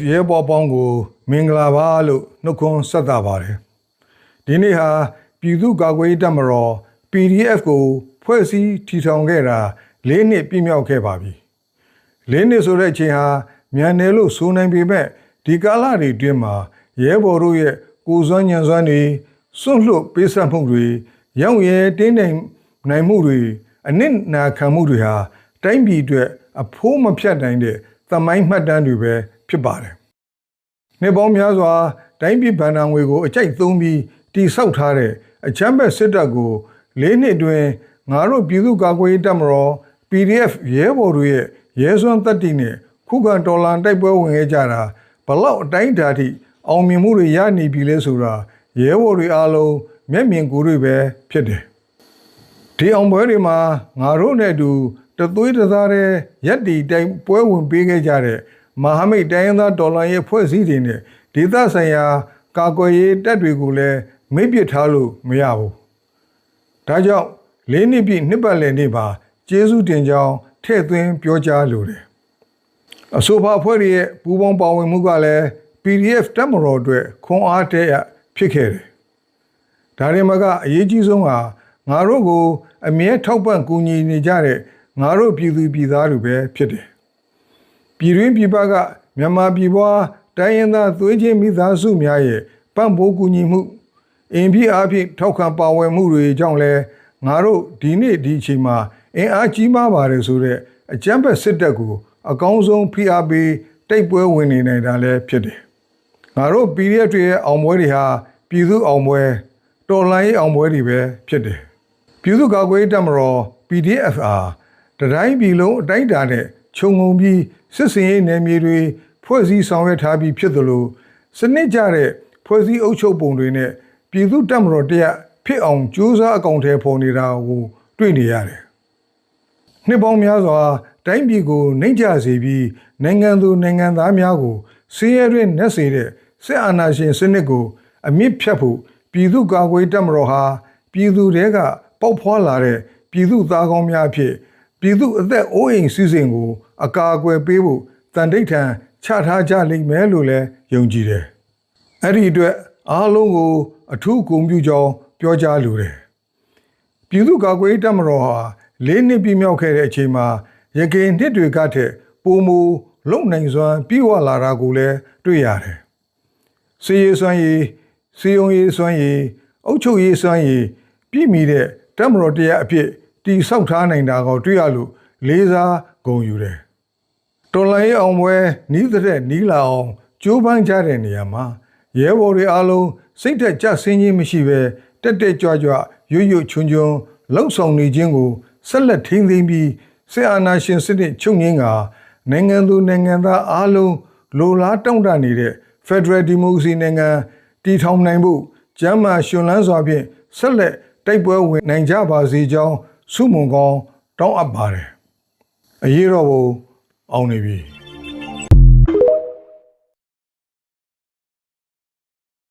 ရဲဘော်ပေါင်းကိုမင်္ဂလာပါလို့နှုတ်ခွန်းဆက်တာပါတယ်ဒီနေ့ဟာပြည်သူ့ကာကွယ်ရေးတပ်မတော် PDF ကိုဖွဲ့စည်းထီထောင်ခဲ့တာ၄နှစ်ပြည့်မြောက်ခဲ့ပါပြီ၄နှစ်ဆိုတဲ့အချိန်ဟာမြန်တယ်လို့ဆိုနိုင်ပေမဲ့ဒီကာလတွေအတွင်းမှာရဲဘော်တို့ရဲ့ကိုယ်စွမ်းညံစွမ်းတွေစွန့်လွတ်ပေးဆက်မှုတွေရောက်ရဲတင်းနိုင်မှုတွေအနစ်နာခံမှုတွေဟာတိုင်းပြည်အတွက်အဖိုးမဖြတ်နိုင်တဲ့သမိုင်းမှတ်တမ်းတွေပဲဖြစ်ပါတယ်။နှစ်ပေါင်းများစွာတိုင်းပြည်ဗန်နာငွေကိုအကြိုက်သုံးပြီးတိဆောက်ထားတဲ့အချမ်းဘက်စစ်တပ်ကို၄နှစ်အတွင်းငါတို့ပြည်သူ့ကာကွယ်ရေးတပ်မတော် PDF ရဲဘော်တွေရဲ့ရဲစွမ်းတပ်တည်နဲ့ခုခံတော်လှန်တိုက်ပွဲဝင်ခဲ့ကြတာဘလောက်အတိုင်းအတာထိအောင်မြင်မှုတွေရနေပြီလဲဆိုတာရဲဘော်တွေအားလုံးမျက်မြင်ကိုယ်တွေ့ပဲဖြစ်တယ်။ဒီအောင်ပွဲတွေမှာငါတို့နဲ့အတူတသွေးတသားတဲ့ရက်တီတိုင်းပွဲဝင်ပေးခဲ့ကြတဲ့မဟာမိတ်တိုင်းရင်းသားတော်လှန်ရေးဖွဲ့စည်းတွေနဲ့ဒေသဆိုင်ရာကာကွယ်ရေးတပ်တွေကိုလည်းမိတ်ပစ်ထားလို့မရဘူး။ဒါကြောင့်၄နှစ်ပြည့်နှစ်ပတ်လည်နေ့မှာကျေးဇူးတင်ကြောင်းထည့်သွင်းပြောကြားလိုတယ်။အဆိုပါအဖွဲ့ရဲ့ပူးပေါင်းပါဝင်မှုကလည်း PDF တပ်မတော်အတွက်ခွန်အားတရဖြစ်ခဲ့တယ်။ဒါရင်မကအရေးကြီးဆုံးဟာငါတို့ကိုအမြဲထောက်ပံ့ကူညီနေကြတဲ့ငါတို့ပြည်သူပြည်သားတွေပဲဖြစ်တယ်။ပြည်တွင်းပြည်ပကမြန်မာပြည်ပွားတိုင်းရင်းသားသွေးချင်းမိသားစုများရဲ့ပံ့ပိုးကူညီမှုအင်ပြည်အားဖြင့်ထောက်ခံပါဝင်မှုတွေကြောင့်လဲငါတို့ဒီနေ့ဒီအချိန်မှာအင်အားကြီးမားပါတယ်ဆိုတဲ့အကြမ်းဖက်စစ်တပ်ကိုအကောင်းဆုံးဖိအားပေးတိုက်ပွဲဝင်နေနိုင်တာလည်းဖြစ်တယ်။ငါတို့ PDF တွေရဲ့အောင်ပွဲတွေဟာပြည်သူအောင်ပွဲတော်လှန်ရေးအောင်ပွဲတွေပဲဖြစ်တယ်။ပြည်သူ့ကာကွယ်ရေးတပ်မတော် PDF အားတတိုင်းပြည်လုံးအတိုင်းအတာနဲ့ခြုံငုံပြီးစစ်စင်ရေးနယ်မြေတွေဖွဲ့စည်းဆောင်ရွက်ထားပြီးဖြစ်သလိုစနစ်ကျတဲ့ဖွဲ့စည်းအုပ်ချုပ်ပုံတွေနဲ့ပြည်သူ့တပ်မတော်တရားဖြစ်အောင်ကြိုးစားအကောင့်ထဲပေါ်နေတာကိုတွေ့နေရတယ်။နှစ်ပေါင်းများစွာတိုင်းပြည်ကိုနှိမ့်ချစေပြီးနိုင်ငံသူနိုင်ငံသားများကိုဆင်းရဲတွင်နှက်စေတဲ့စစ်အာဏာရှင်စနစ်ကိုအမြင့်ဖြတ်ဖို့ပြည်သူ့ကာကွယ်တပ်မတော်ဟာပြည်သူတွေကပေါက်ဖွာလာတဲ့ပြည်သူသားကောင်းများဖြစ်ပြည်သူအသက်အိုးအိမ်စီစဉ်ကိုအကာအကွယ်ပေးဖို့တန်ဋိဌာန်ချထားကြလိမ့်မယ်လို့လည်းယုံကြည်တယ်။အဲ့ဒီအတွက်အားလုံးကိုအထူးဂုဏ်ပြုကြောင်းပြောကြားလိုတယ်။ပြည်သူ့ကာကွယ်ရေးတပ်မတော်ဟာ၄နှစ်ပြည့်မြောက်ခဲ့တဲ့အချိန်မှာရခိုင်နှစ်တွေကထက်ပိုမိုလုံနိုင်စွမ်းပြီးဝလာတာကိုလည်းတွေ့ရတယ်။စီရေးစွမ်းရည်စီယုံရေးစွမ်းရည်အုပ်ချုပ်ရေးစွမ်းရည်ပြည်မိတဲ့တပ်မတော်တရားအဖြစ်တည်ဆောက်ထားနိုင်တာကိုတွေ့ရလို့လေးစားဂုဏ်ယူတယ်။တော်လှန်ရေးအောင်ပွဲနီးတဲ့နီးလာအောင်ကြိုးပမ်းကြတဲ့နေရာမှာရဲဘော်တွေအားလုံးစိတ်သက်ကြဆင်းခြင်းမရှိဘဲတက်တက်ကြွကြွရွရွချွန်းချွန်းလှုပ်ဆောင်နေခြင်းကိုဆက်လက်ထိန်းသိမ်းပြီးစစ်အာဏာရှင်စနစ်ချုပ်ငြိမ်းကနိုင်ငံသူနိုင်ငံသားအားလုံးလိုလားတောင့်တနေတဲ့ Federal Democracy နိုင်ငံတည်ထောင်နိုင်ဖို့ကျမ်းမာရှင်လန်းစွာဖြင့်ဆက်လက်တိုက်ပွဲဝင်နိုင်ကြပါစေကြောင်းဆုမွန်ကောင်းတောင်းအပ်ပါတယ်။အရေးတော်ပုံအောင်နေပြီ။